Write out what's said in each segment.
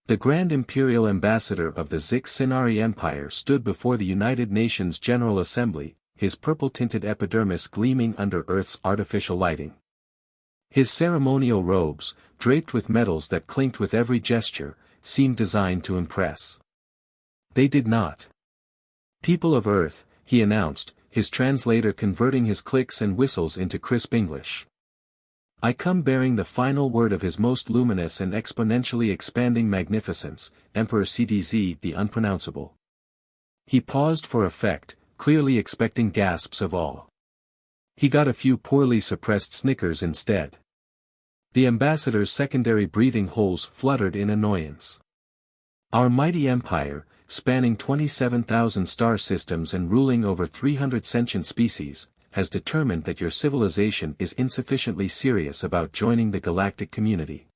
The Grand Imperial Ambassador of the Zix Sinari Empire stood before the United Nations General Assembly, his purple-tinted epidermis gleaming under Earth's artificial lighting. His ceremonial robes, draped with metals that clinked with every gesture, seemed designed to impress. They did not. "People of Earth," he announced, his translator converting his clicks and whistles into crisp English. "I come bearing the final word of his most luminous and exponentially expanding magnificence, Emperor CDZ the Unpronounceable." He paused for effect, clearly expecting gasps of awe. He got a few poorly suppressed snickers instead. The ambassador's secondary breathing holes fluttered in annoyance. "Our mighty empire, spanning 27,000 star systems and ruling over 300 sentient species, has determined that your civilization is insufficiently serious about joining the galactic community."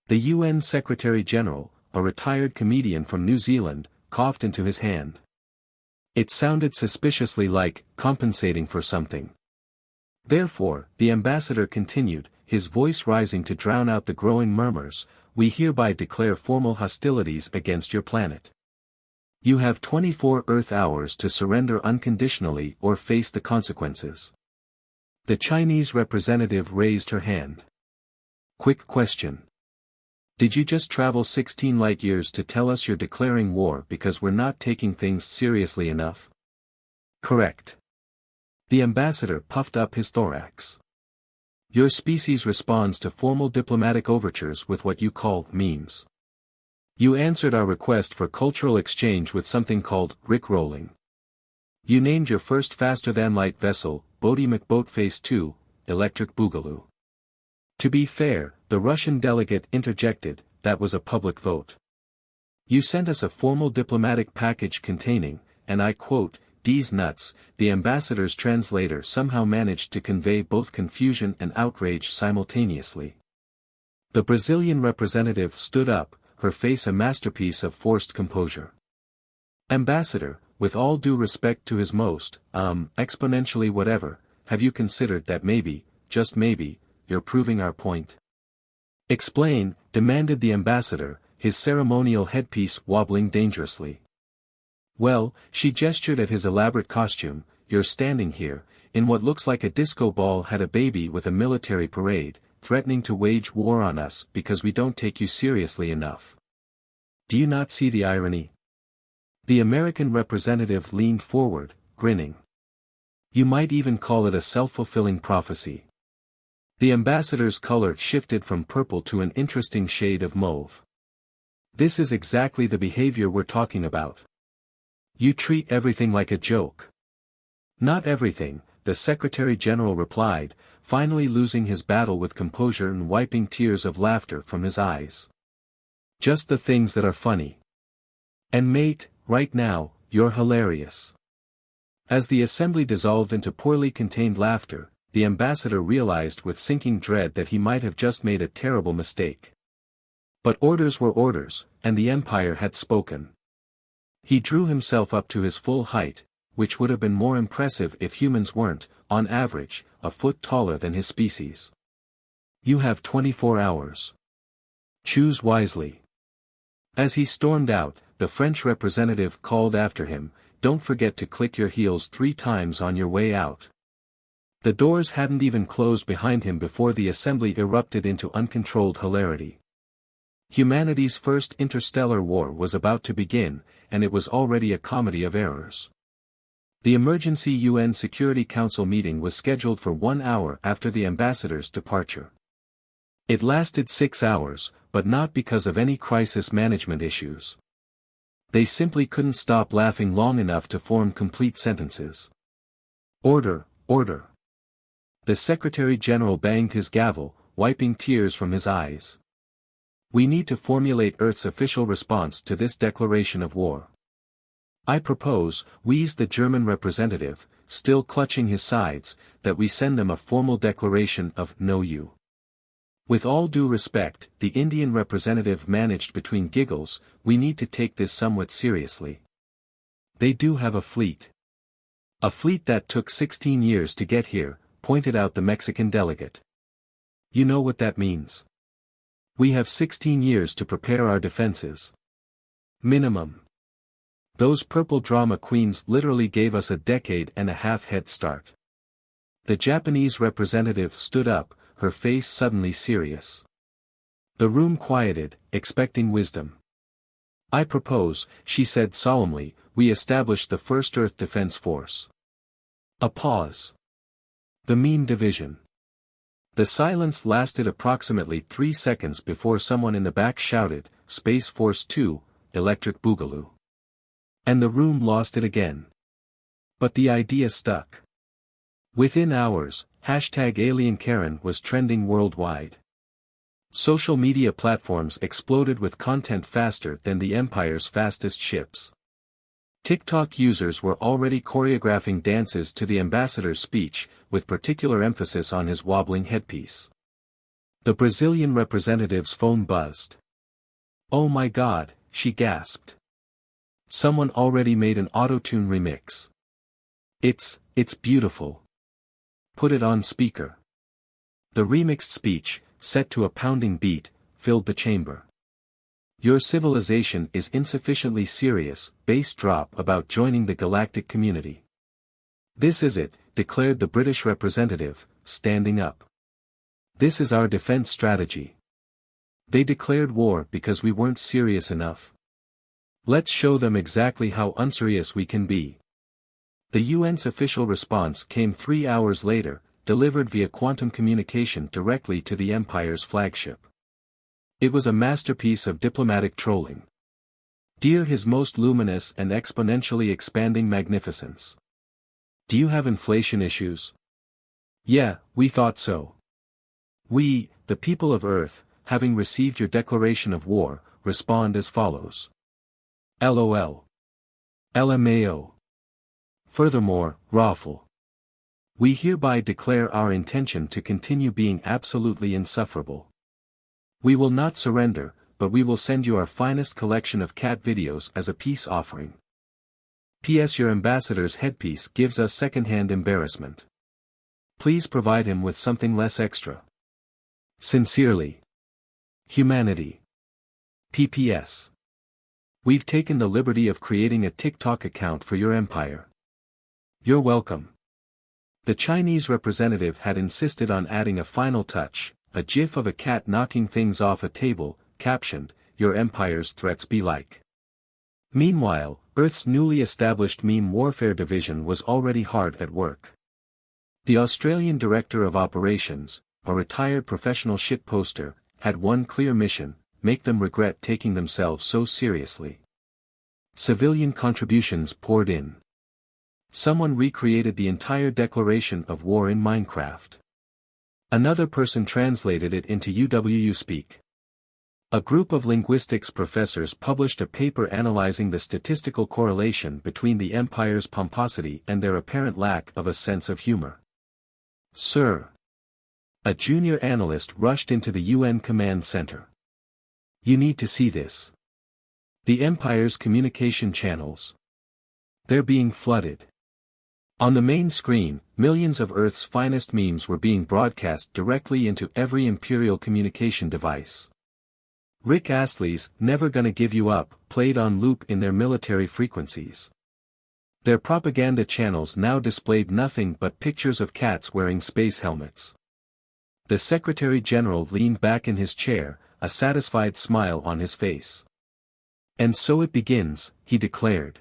The UN Secretary-General, a retired comedian from New Zealand, coughed into his hand. It sounded suspiciously like compensating for something. "Therefore," the ambassador continued, his voice rising to drown out the growing murmurs, "we hereby declare formal hostilities against your planet. You have 24 Earth hours to surrender unconditionally or face the consequences." The Chinese representative raised her hand. "Quick question. Did you just travel 16 light-years to tell us you're declaring war because we're not taking things seriously enough?" "Correct." The ambassador puffed up his thorax. "Your species responds to formal diplomatic overtures with what you call memes. You answered our request for cultural exchange with something called rickrolling. You named your first faster-than-light vessel, Bodie McBoatface 2, Electric Boogaloo. To be fair, the Russian delegate interjected, that was a public vote. You sent us a formal diplomatic package containing, and I quote, D's nuts." The ambassador's translator somehow managed to convey both confusion and outrage simultaneously. The Brazilian representative stood up, her face a masterpiece of forced composure. "Ambassador, with all due respect to his most, exponentially whatever, have you considered that maybe, just maybe, you're proving our point?" "Explain," demanded the ambassador, his ceremonial headpiece wobbling dangerously. "Well," she gestured at his elaborate costume, "you're standing here, in what looks like a disco ball had a baby with a military parade, threatening to wage war on us because we don't take you seriously enough. Do you not see the irony?" The American representative leaned forward, grinning. "You might even call it a self-fulfilling prophecy." The ambassador's color shifted from purple to an interesting shade of mauve. "This is exactly the behavior we're talking about. You treat everything like a joke." "Not everything," the Secretary-General replied, finally losing his battle with composure and wiping tears of laughter from his eyes. "Just the things that are funny. And mate, right now, you're hilarious." As the assembly dissolved into poorly contained laughter, the ambassador realized with sinking dread that he might have just made a terrible mistake. But orders were orders, and the Empire had spoken. He drew himself up to his full height, which would have been more impressive if humans weren't, on average, a foot taller than his species. "You have 24 hours. Choose wisely." As he stormed out, the French representative called after him, "Don't forget to click your heels 3 times on your way out." The doors hadn't even closed behind him before the assembly erupted into uncontrolled hilarity. Humanity's first interstellar war was about to begin, and it was already a comedy of errors. The emergency UN Security Council meeting was scheduled for 1 hour after the ambassador's departure. It lasted 6 hours, but not because of any crisis management issues. They simply couldn't stop laughing long enough to form complete sentences. "Order, order." The Secretary-General banged his gavel, wiping tears from his eyes. "We need to formulate Earth's official response to this declaration of war. I propose," wheezed the German representative, still clutching his sides, "that we send them a formal declaration of no you." "With all due respect," the Indian representative managed between giggles, "we need to take this somewhat seriously. They do have a fleet." "A fleet that took 16 years to get here," pointed out the Mexican delegate. "You know what that means." We have 16 years to prepare our defenses. Minimum. Those purple drama queens literally gave us a decade and a half head start. The Japanese representative stood up, her face suddenly serious. The room quieted, expecting wisdom. I propose, she said solemnly, we establish the first Earth Defense Force. A pause. The meme division. The silence lasted approximately 3 seconds before someone in the back shouted, Space Force 2, Electric Boogaloo. And the room lost it again. But the idea stuck. Within hours, #AlienKaren was trending worldwide. Social media platforms exploded with content faster than the Empire's fastest ships. TikTok users were already choreographing dances to the ambassador's speech, with particular emphasis on his wobbling headpiece. The Brazilian representative's phone buzzed. Oh my God, she gasped. Someone already made an auto-tune remix. It's beautiful. Put it on speaker. The remixed speech, set to a pounding beat, filled the chamber. Your civilization is insufficiently serious, bass drop about joining the galactic community. This is it, declared the British representative, standing up. This is our defense strategy. They declared war because we weren't serious enough. Let's show them exactly how unserious we can be. The UN's official response came 3 hours later, delivered via quantum communication directly to the Empire's flagship. It was a masterpiece of diplomatic trolling. Dear His Most Luminous and Exponentially Expanding Magnificence. Do you have inflation issues? Yeah, we thought so. We, the people of Earth, having received your declaration of war, respond as follows. LOL. LMAO. Furthermore, Raffle. We hereby declare our intention to continue being absolutely insufferable. We will not surrender, but we will send you our finest collection of cat videos as a peace offering. P.S. Your ambassador's headpiece gives us second-hand embarrassment. Please provide him with something less extra. Sincerely. Humanity. PPS. We've taken the liberty of creating a TikTok account for your empire. You're welcome. The Chinese representative had insisted on adding a final touch, a gif of a cat knocking things off a table, captioned, Your empire's threats be like. Meanwhile, Earth's newly established meme warfare division was already hard at work. The Australian Director of Operations, a retired professional shitposter, had one clear mission, make them regret taking themselves so seriously. Civilian contributions poured in. Someone recreated the entire declaration of war in Minecraft. Another person translated it into UWU speak. A group of linguistics professors published a paper analyzing the statistical correlation between the Empire's pomposity and their apparent lack of a sense of humor. Sir. A junior analyst rushed into the UN command center. You need to see this. The Empire's communication channels. They're being flooded. On the main screen, millions of Earth's finest memes were being broadcast directly into every Imperial communication device. Rick Astley's Never Gonna Give You Up played on loop in their military frequencies. Their propaganda channels now displayed nothing but pictures of cats wearing space helmets. The Secretary General leaned back in his chair, a satisfied smile on his face. And so it begins, he declared.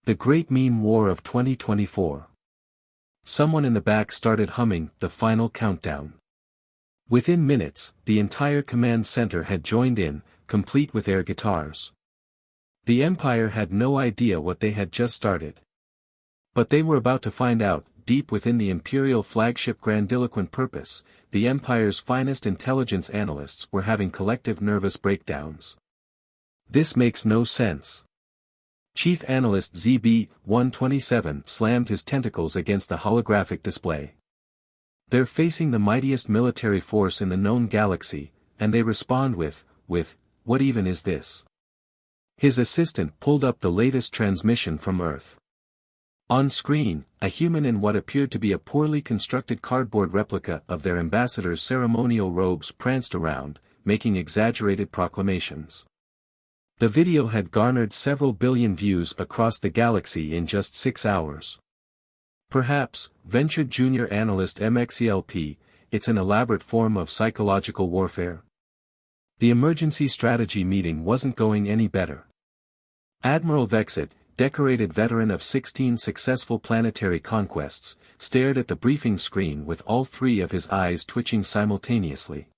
The Great Meme War of 2024. Someone in the back started humming the final countdown. Within minutes, the entire command center had joined in, complete with air guitars. The Empire had no idea what they had just started. But they were about to find out, deep within the Imperial flagship grandiloquent purpose, the Empire's finest intelligence analysts were having collective nervous breakdowns. This makes no sense. Chief Analyst ZB-127 slammed his tentacles against the holographic display. They're facing the mightiest military force in the known galaxy, and they respond with, what even is this? His assistant pulled up the latest transmission from Earth. On screen, a human in what appeared to be a poorly constructed cardboard replica of their ambassador's ceremonial robes pranced around, making exaggerated proclamations. The video had garnered several billion views across the galaxy in just 6 hours. Perhaps, ventured junior analyst MXELP, it's an elaborate form of psychological warfare. The emergency strategy meeting wasn't going any better. Admiral Vexit, decorated veteran of 16 successful planetary conquests, stared at the briefing screen with all 3 of his eyes twitching simultaneously.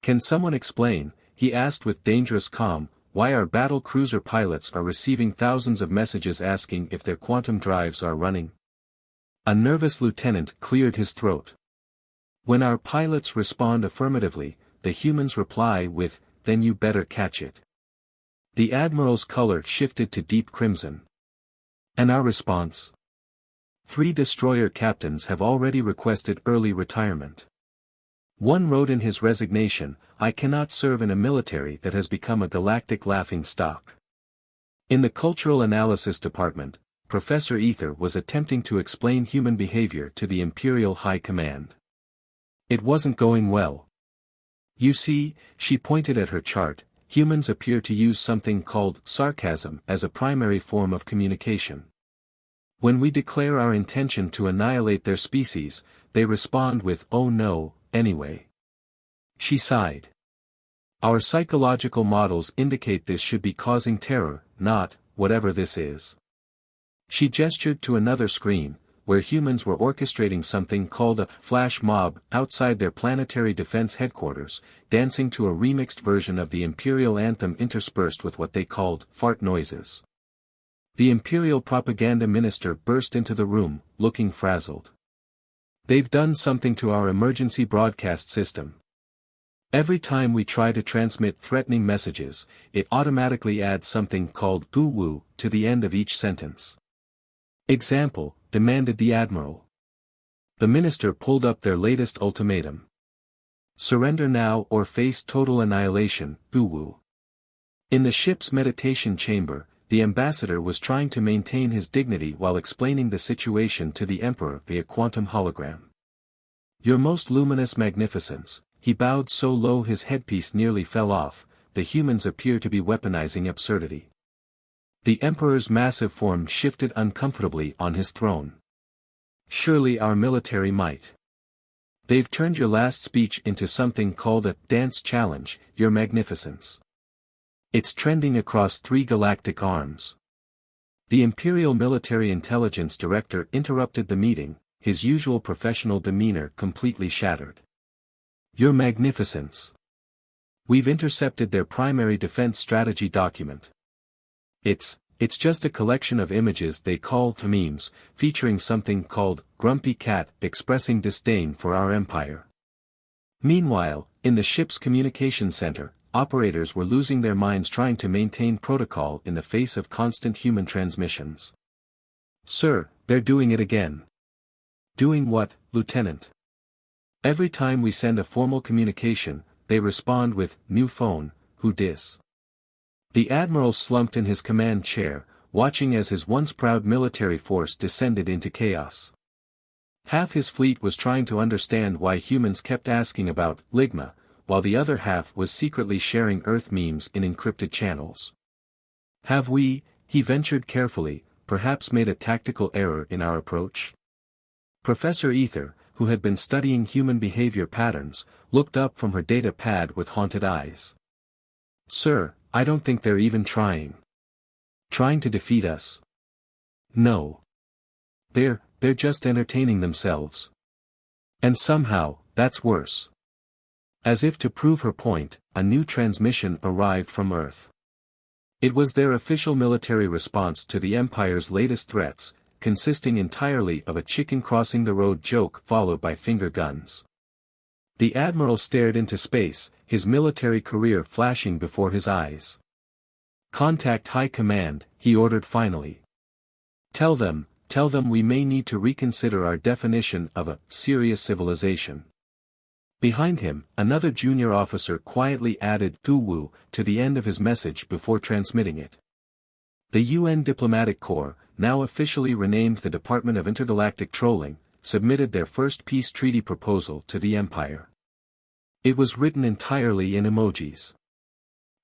"Can someone explain," he asked with dangerous calm, "why our battle cruiser pilots are receiving thousands of messages asking if their quantum drives are running?" A nervous lieutenant cleared his throat. "When our pilots respond affirmatively, the humans reply with, 'Then you better catch it.'" The admiral's color shifted to deep crimson. "And our response? 3 destroyer captains have already requested early retirement. One wrote in his resignation, 'I cannot serve in a military that has become a galactic laughingstock.'" In the Cultural Analysis Department, Professor Ether was attempting to explain human behavior to the Imperial High Command. It wasn't going well. "You see," she pointed at her chart, "humans appear to use something called sarcasm as a primary form of communication. When we declare our intention to annihilate their species, they respond with 'oh no,' anyway." She sighed. "Our psychological models indicate this should be causing terror, not, whatever this is." She gestured to another screen, where humans were orchestrating something called a flash mob outside their planetary defense headquarters, dancing to a remixed version of the Imperial anthem interspersed with what they called fart noises. The Imperial propaganda minister burst into the room, looking frazzled. "They've done something to our emergency broadcast system. Every time we try to transmit threatening messages, it automatically adds something called goo-woo to the end of each sentence." "Example," demanded the admiral. The minister pulled up their latest ultimatum. "Surrender now or face total annihilation, goo-woo." In the ship's meditation chamber, the ambassador was trying to maintain his dignity while explaining the situation to the Emperor via quantum hologram. "Your most luminous magnificence," he bowed so low his headpiece nearly fell off, "the humans appear to be weaponizing absurdity." The Emperor's massive form shifted uncomfortably on his throne. "Surely our military might. They've turned your last speech into something called a dance challenge, Your Magnificence. It's trending across 3 galactic arms." The Imperial Military Intelligence Director interrupted the meeting, his usual professional demeanor completely shattered. "Your Magnificence. We've intercepted their primary defense strategy document. It's just a collection of images they call memes, featuring something called Grumpy Cat expressing disdain for our empire." Meanwhile, in the ship's communication center, operators were losing their minds trying to maintain protocol in the face of constant human transmissions. "Sir, they're doing it again." "Doing what, Lieutenant?" "Every time we send a formal communication, they respond with, 'New phone, who dis?'" The admiral slumped in his command chair, watching as his once proud military force descended into chaos. Half his fleet was trying to understand why humans kept asking about Ligma, while the other half was secretly sharing Earth memes in encrypted channels. "Have we," he ventured carefully, "perhaps made a tactical error in our approach?" Professor Ether, who had been studying human behavior patterns, looked up from her data pad with haunted eyes. "Sir, I don't think they're even trying. Trying to defeat us. No. They're just entertaining themselves. And somehow, that's worse." As if to prove her point, a new transmission arrived from Earth. It was their official military response to the Empire's latest threats, consisting entirely of a chicken crossing the road joke followed by finger guns. The admiral stared into space, his military career flashing before his eyes. "Contact High Command," he ordered finally. Tell them we may need to reconsider our definition of a serious civilization." Behind him, another junior officer quietly added "goo-woo" to the end of his message before transmitting it. The UN Diplomatic Corps, now officially renamed the Department of Intergalactic Trolling, submitted their first peace treaty proposal to the Empire. It was written entirely in emojis.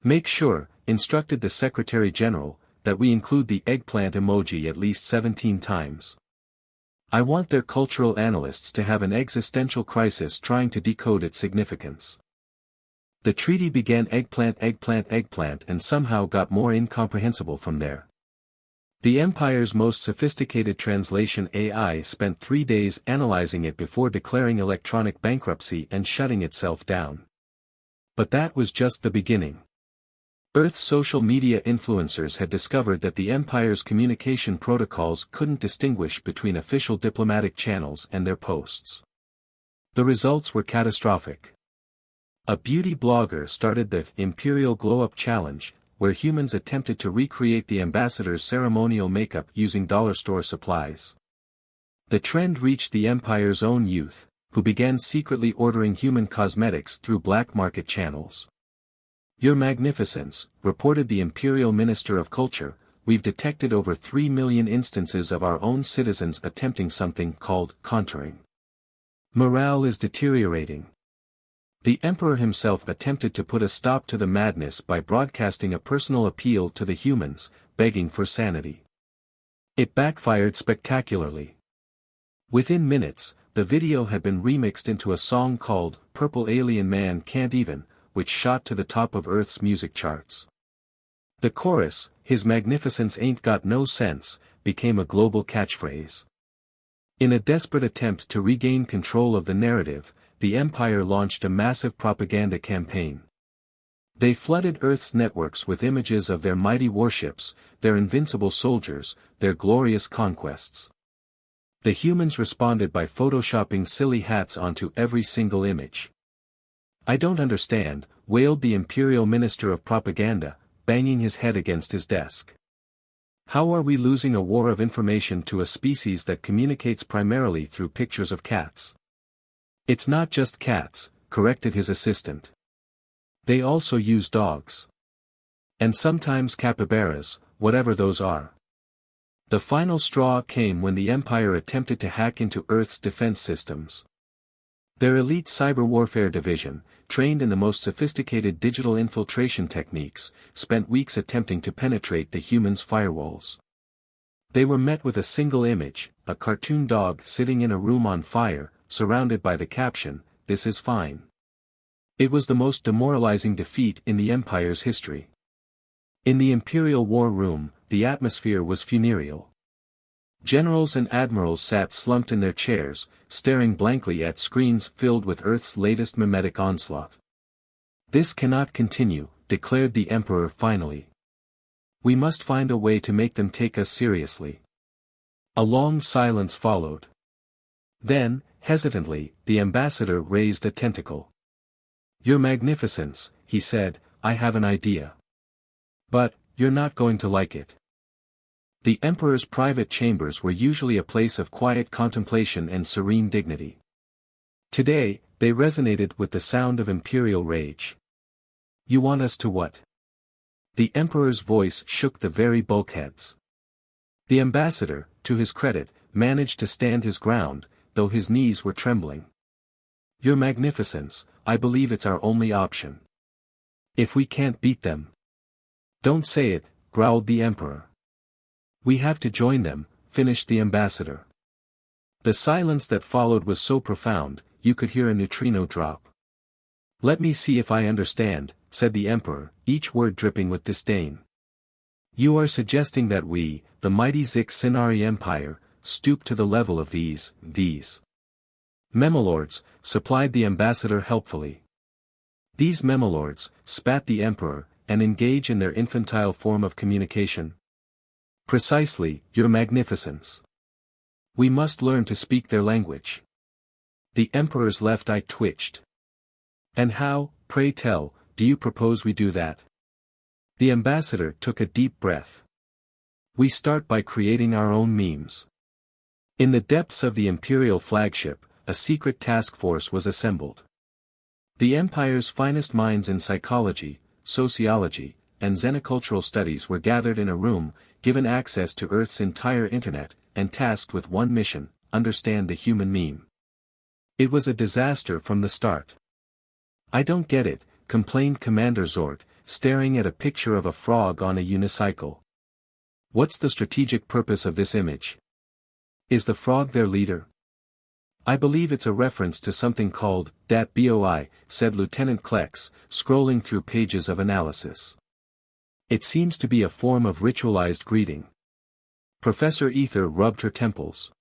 Make sure, instructed the Secretary General, that we include the eggplant emoji at least 17 times. I want their cultural analysts to have an existential crisis trying to decode its significance. The treaty began eggplant and somehow got more incomprehensible from there. The Empire's most sophisticated translation AI spent 3 days analyzing it before declaring electronic bankruptcy and shutting itself down. But that was just the beginning. Earth's social media influencers had discovered that the Empire's communication protocols couldn't distinguish between official diplomatic channels and their posts. The results were catastrophic. A beauty blogger started the Imperial Glow-Up Challenge, where humans attempted to recreate the ambassador's ceremonial makeup using dollar store supplies. The trend reached the Empire's own youth, who began secretly ordering human cosmetics through black market channels. Your Magnificence, reported the Imperial Minister of Culture, we've detected over 3 million instances of our own citizens attempting something called contouring. Morale is deteriorating. The Emperor himself attempted to put a stop to the madness by broadcasting a personal appeal to the humans, begging for sanity. It backfired spectacularly. Within minutes, the video had been remixed into a song called "Purple Alien Man Can't Even," which shot to the top of Earth's music charts. The chorus, "His Magnificence Ain't Got No Sense," became a global catchphrase. In a desperate attempt to regain control of the narrative, the Empire launched a massive propaganda campaign. They flooded Earth's networks with images of their mighty warships, their invincible soldiers, their glorious conquests. The humans responded by photoshopping silly hats onto every single image. "I don't understand," wailed the Imperial Minister of Propaganda, banging his head against his desk. "How are we losing a war of information to a species that communicates primarily through pictures of cats?" "It's not just cats," corrected his assistant. "They also use dogs. And sometimes capybaras, whatever those are." The final straw came when the Empire attempted to hack into Earth's defense systems. Their elite cyber warfare division, trained in the most sophisticated digital infiltration techniques, spent weeks attempting to penetrate the humans' firewalls. They were met with a single image, a cartoon dog sitting in a room on fire, surrounded by the caption, "This is fine." It was the most demoralizing defeat in the Empire's history. In the Imperial War Room, the atmosphere was funereal. Generals and admirals sat slumped in their chairs, staring blankly at screens filled with Earth's latest memetic onslaught. "This cannot continue," declared the Emperor finally. "We must find a way to make them take us seriously." A long silence followed. Then, hesitantly, the ambassador raised a tentacle. "Your Magnificence," he said, "I have an idea. But, you're not going to like it." The Emperor's private chambers were usually a place of quiet contemplation and serene dignity. Today, they resonated with the sound of imperial rage. "You want us to what?" The Emperor's voice shook the very bulkheads. The ambassador, to his credit, managed to stand his ground, though his knees were trembling. "Your Magnificence, I believe it's our only option. If we can't beat them." "Don't say it," growled the Emperor. "We have to join them," finished the ambassador. The silence that followed was so profound, you could hear a neutrino drop. "Let me see if I understand," said the Emperor, each word dripping with disdain. "You are suggesting that we, the mighty Zix Sinari Empire, stoop to the level of these Memelords," supplied the ambassador helpfully. "These Memelords," spat the Emperor, "and engage in their infantile form of communication?" "Precisely, Your Magnificence. We must learn to speak their language." The Emperor's left eye twitched. "And how, pray tell, do you propose we do that?" The ambassador took a deep breath. "We start by creating our own memes." In the depths of the Imperial flagship, a secret task force was assembled. The Empire's finest minds in psychology, sociology, and xenocultural studies were gathered in a room, given access to Earth's entire internet, and tasked with one mission: understand the human meme. It was a disaster from the start. I don't get it, complained Commander Zort, staring at a picture of a frog on a unicycle. What's the strategic purpose of this image? Is the frog their leader? I believe it's a reference to something called dat boi, said Lieutenant Klex, scrolling through pages of analysis. It seems to be a form of ritualized greeting. Professor Ether rubbed her temples.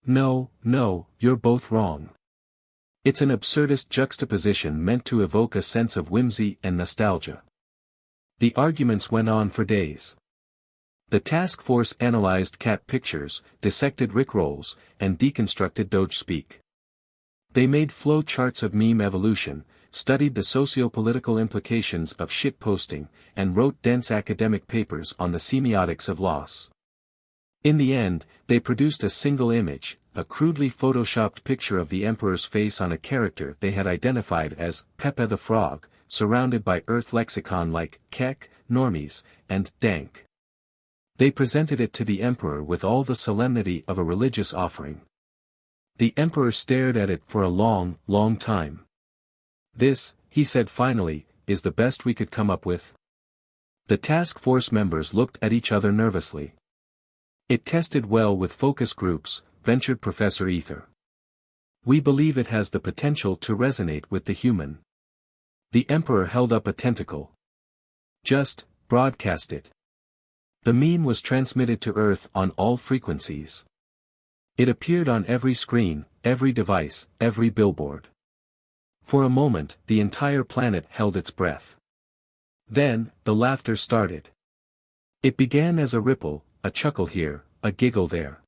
No, you're both wrong. It's an absurdist juxtaposition meant to evoke a sense of whimsy and nostalgia. The arguments went on for days. The task force analyzed cat pictures, dissected rickrolls, and deconstructed Doge speak. They made flow charts of meme evolution, studied the socio-political implications of shitposting, and wrote dense academic papers on the semiotics of loss. In the end, they produced a single image, a crudely photoshopped picture of the Emperor's face on a character they had identified as Pepe the Frog, surrounded by Earth lexicon like Kek, Normies, and Dank. They presented it to the Emperor with all the solemnity of a religious offering. The Emperor stared at it for a long, long time. This, he said finally, is the best we could come up with. The task force members looked at each other nervously. It tested well with focus groups, ventured Professor Ether. We believe it has the potential to resonate with the human. The Emperor held up a tentacle. Just broadcast it. The meme was transmitted to Earth on all frequencies. It appeared on every screen, every device, every billboard. For a moment, the entire planet held its breath. Then, the laughter started. It began as a ripple, a chuckle here, a giggle there.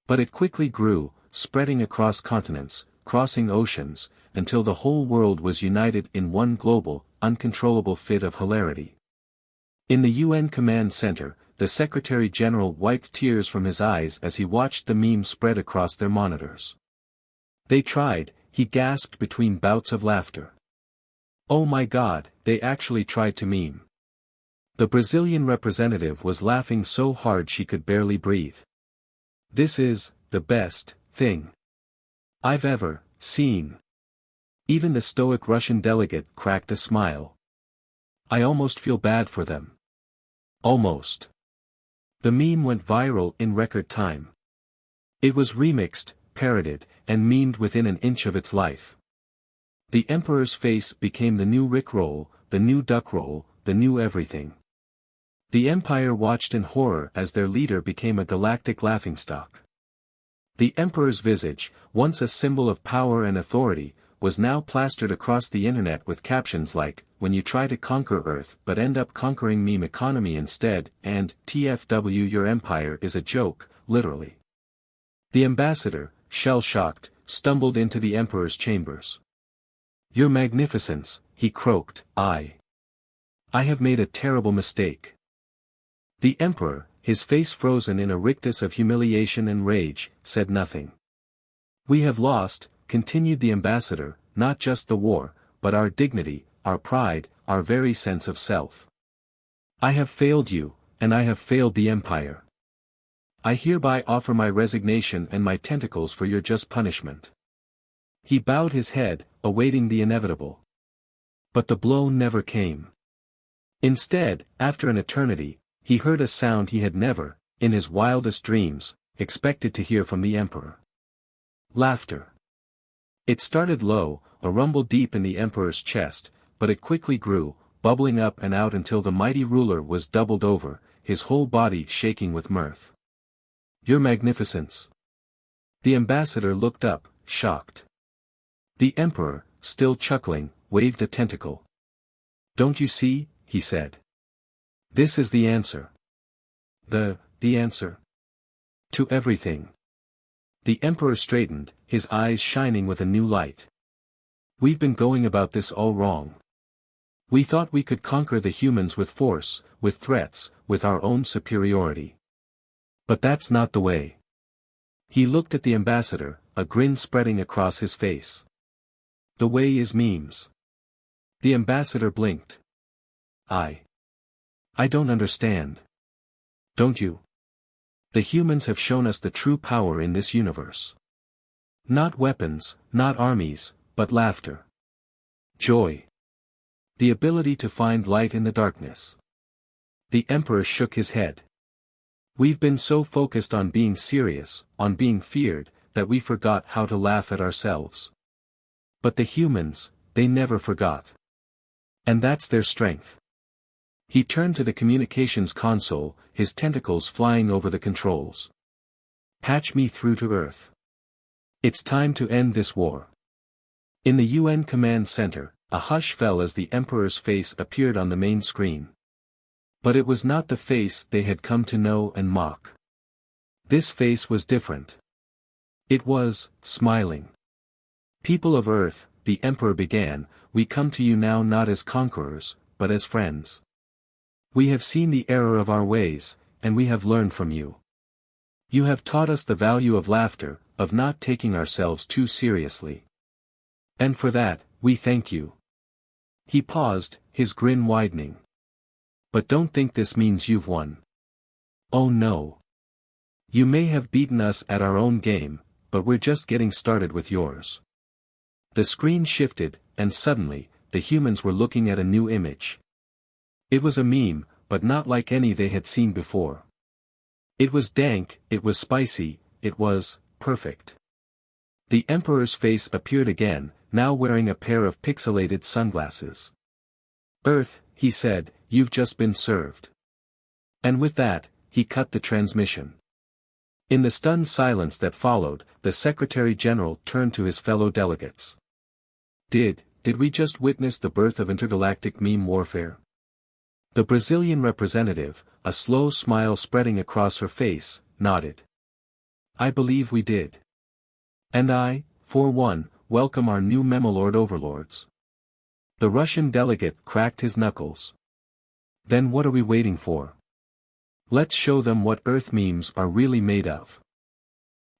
But it quickly grew, spreading across continents, crossing oceans, until the whole world was united in one global, uncontrollable fit of hilarity. In the UN Command Center, the Secretary-General wiped tears from his eyes as he watched the meme spread across their monitors. They tried, he gasped between bouts of laughter. Oh my God, they actually tried to meme. The Brazilian representative was laughing so hard she could barely breathe. This is the best thing I've ever seen. Even the stoic Russian delegate cracked a smile. I almost feel bad for them. Almost. The meme went viral in record time. It was remixed, parodied, and memed within an inch of its life. The Emperor's face became the new Rickroll, the new Duckroll, the new everything. The Empire watched in horror as their leader became a galactic laughingstock. The Emperor's visage, once a symbol of power and authority, was now plastered across the internet with captions like, "When you try to conquer Earth but end up conquering meme economy instead," and "TFW your empire is a joke," literally. The ambassador, shell-shocked, stumbled into the Emperor's chambers. "Your Magnificence," he croaked, I have made a terrible mistake." The Emperor, his face frozen in a rictus of humiliation and rage, said nothing. "We have lost," continued the ambassador, "not just the war, but our dignity, our pride, our very sense of self. I have failed you, and I have failed the Empire. I hereby offer my resignation and my tentacles for your just punishment." He bowed his head, awaiting the inevitable. But the blow never came. Instead, after an eternity, he heard a sound he had never, in his wildest dreams, expected to hear from the Emperor. Laughter. It started low, a rumble deep in the Emperor's chest, but it quickly grew, bubbling up and out until the mighty ruler was doubled over, his whole body shaking with mirth. "Your Magnificence." The ambassador looked up, shocked. The Emperor, still chuckling, waved a tentacle. "Don't you see?" he said. "This is the answer. The answer. To everything." The Emperor straightened, his eyes shining with a new light. "We've been going about this all wrong. We thought we could conquer the humans with force, with threats, with our own superiority. But that's not the way." He looked at the ambassador, a grin spreading across his face. "The way is memes." The ambassador blinked. I don't understand." "Don't you? The humans have shown us the true power in this universe. Not weapons, not armies, but laughter. Joy. The ability to find light in the darkness. The Emperor shook his head. We've been so focused on being serious, on being feared, that we forgot how to laugh at ourselves. But the humans, they never forgot. And that's their strength. He turned to the communications console, his tentacles flying over the controls. Patch me through to Earth. It's time to end this war. In the UN command center, a hush fell as the Emperor's face appeared on the main screen. But it was not the face they had come to know and mock. This face was different. It was, smiling. People of Earth, the Emperor began, we come to you now not as conquerors, but as friends. We have seen the error of our ways, and we have learned from you. You have taught us the value of laughter, of not taking ourselves too seriously. And for that, we thank you. He paused, his grin widening. But don't think this means you've won. Oh no. You may have beaten us at our own game, but we're just getting started with yours. The screen shifted, and suddenly, the humans were looking at a new image. It was a meme, but not like any they had seen before. It was dank, it was spicy, it was perfect. The Emperor's face appeared again, now wearing a pair of pixelated sunglasses. Earth, he said, you've just been served. And with that, he cut the transmission. In the stunned silence that followed, the Secretary-General turned to his fellow delegates. Did we just witness the birth of intergalactic meme warfare? The Brazilian representative, a slow smile spreading across her face, nodded. I believe we did. And I, for one, welcome our new Memolord overlords. The Russian delegate cracked his knuckles. Then what are we waiting for? Let's show them what Earth memes are really made of.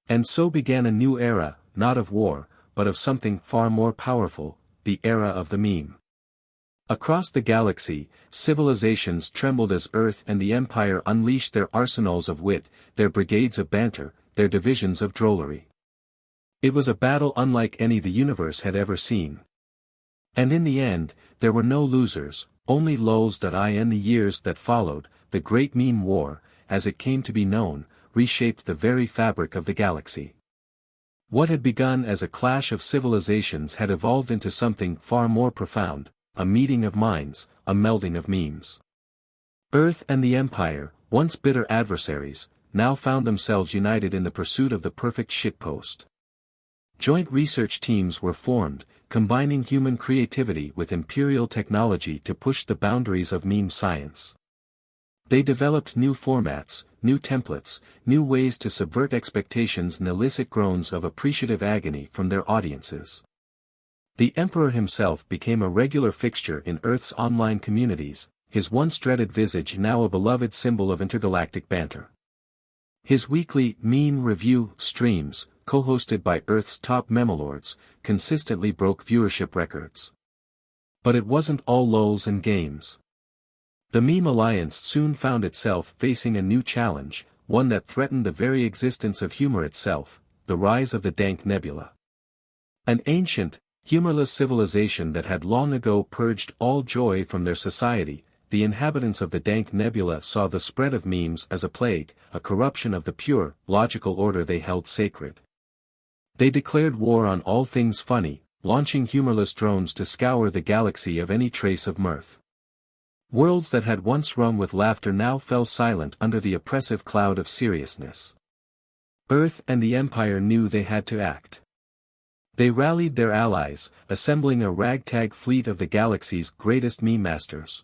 And so began a new era, not of war, but of something far more powerful, the era of the meme. Across the galaxy, civilizations trembled as Earth and the Empire unleashed their arsenals of wit, their brigades of banter, their divisions of drollery. It was a battle unlike any the universe had ever seen. And in the end, there were no losers, only lulls. In the years that followed, the Great Meme War, as it came to be known, reshaped the very fabric of the galaxy. What had begun as a clash of civilizations had evolved into something far more profound, a meeting of minds, a melding of memes. Earth and the Empire, once bitter adversaries, now found themselves united in the pursuit of the perfect shitpost. Joint research teams were formed, combining human creativity with imperial technology to push the boundaries of meme science. They developed new formats, new templates, new ways to subvert expectations and elicit groans of appreciative agony from their audiences. The Emperor himself became a regular fixture in Earth's online communities, his once dreaded visage now a beloved symbol of intergalactic banter. His weekly meme review streams, co-hosted by Earth's top memolords, consistently broke viewership records. But it wasn't all lulz and games. The Meme Alliance soon found itself facing a new challenge, one that threatened the very existence of humor itself, the rise of the Dank Nebula. An ancient, humorless civilization that had long ago purged all joy from their society, the inhabitants of the Dank Nebula saw the spread of memes as a plague, a corruption of the pure, logical order they held sacred. They declared war on all things funny, launching humorless drones to scour the galaxy of any trace of mirth. Worlds that had once rung with laughter now fell silent under the oppressive cloud of seriousness. Earth and the Empire knew they had to act. They rallied their allies, assembling a ragtag fleet of the galaxy's greatest meme masters.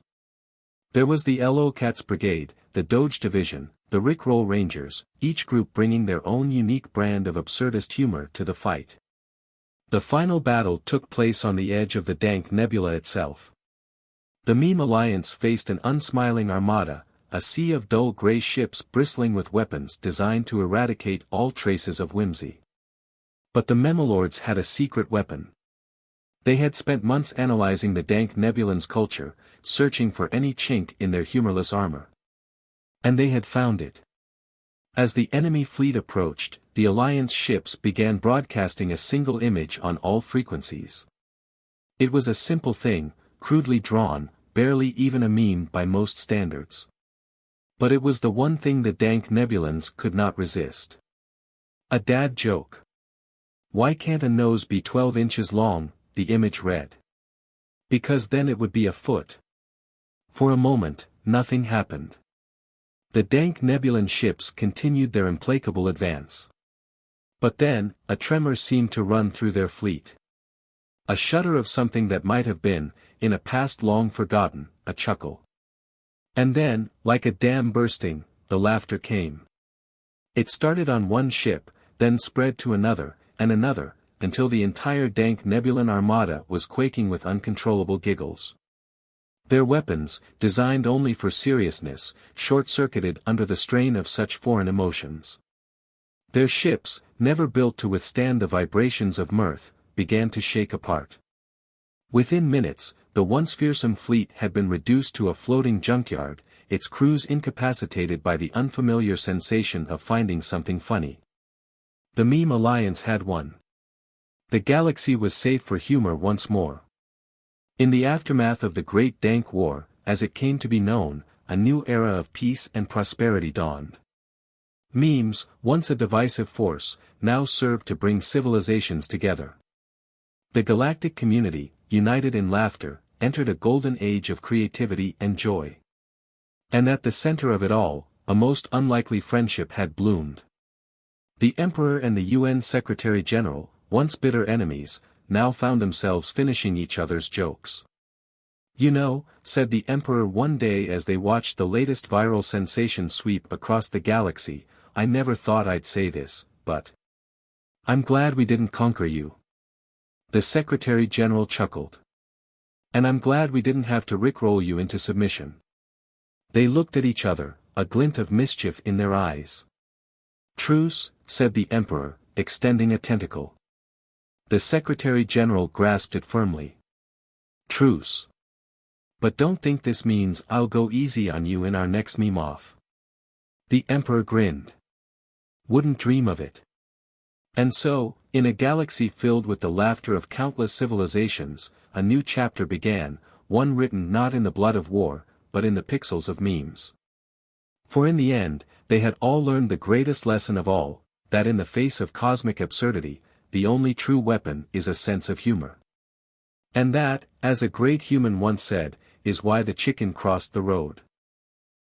There was the LO-Cats Brigade, the Doge Division, the Rickroll Rangers, each group bringing their own unique brand of absurdist humor to the fight. The final battle took place on the edge of the Dank Nebula itself. The Meme Alliance faced an unsmiling armada, a sea of dull gray ships bristling with weapons designed to eradicate all traces of whimsy. But the Memolords had a secret weapon. They had spent months analyzing the Dank Nebulan's culture, searching for any chink in their humorless armor. And they had found it. As the enemy fleet approached, the Alliance ships began broadcasting a single image on all frequencies. It was a simple thing, crudely drawn, barely even a meme by most standards. But it was the one thing the Dank Nebulans could not resist. A dad joke. Why can't a nose be 12 inches long, the image read. Because then it would be a foot. For a moment, nothing happened. The Dank Nebulan ships continued their implacable advance. But then, a tremor seemed to run through their fleet. A shudder of something that might have been, in a past long forgotten, a chuckle. And then, like a dam bursting, the laughter came. It started on one ship, then spread to another, and another, until the entire Dank Nebulan armada was quaking with uncontrollable giggles. Their weapons, designed only for seriousness, short-circuited under the strain of such foreign emotions. Their ships, never built to withstand the vibrations of mirth, began to shake apart. Within minutes, the once fearsome fleet had been reduced to a floating junkyard, its crews incapacitated by the unfamiliar sensation of finding something funny. The meme alliance had won. The galaxy was safe for humor once more. In the aftermath of the Great Dank War, as it came to be known, a new era of peace and prosperity dawned. Memes, once a divisive force, now served to bring civilizations together. The galactic community, united in laughter, entered a golden age of creativity and joy. And at the center of it all, a most unlikely friendship had bloomed. The Emperor and the UN Secretary-General, once bitter enemies, now found themselves finishing each other's jokes. "You know," said the Emperor one day as they watched the latest viral sensation sweep across the galaxy, "I never thought I'd say this, but I'm glad we didn't conquer you." The Secretary-General chuckled. "And I'm glad we didn't have to rickroll you into submission." They looked at each other, a glint of mischief in their eyes. "Truce," said the Emperor, extending a tentacle. The Secretary-General grasped it firmly. "Truce. But don't think this means I'll go easy on you in our next meme-off." The Emperor grinned. "Wouldn't dream of it." And so, in a galaxy filled with the laughter of countless civilizations, a new chapter began, one written not in the blood of war, but in the pixels of memes. For in the end, they had all learned the greatest lesson of all, that in the face of cosmic absurdity, the only true weapon is a sense of humor. And that, as a great human once said, is why the chicken crossed the road.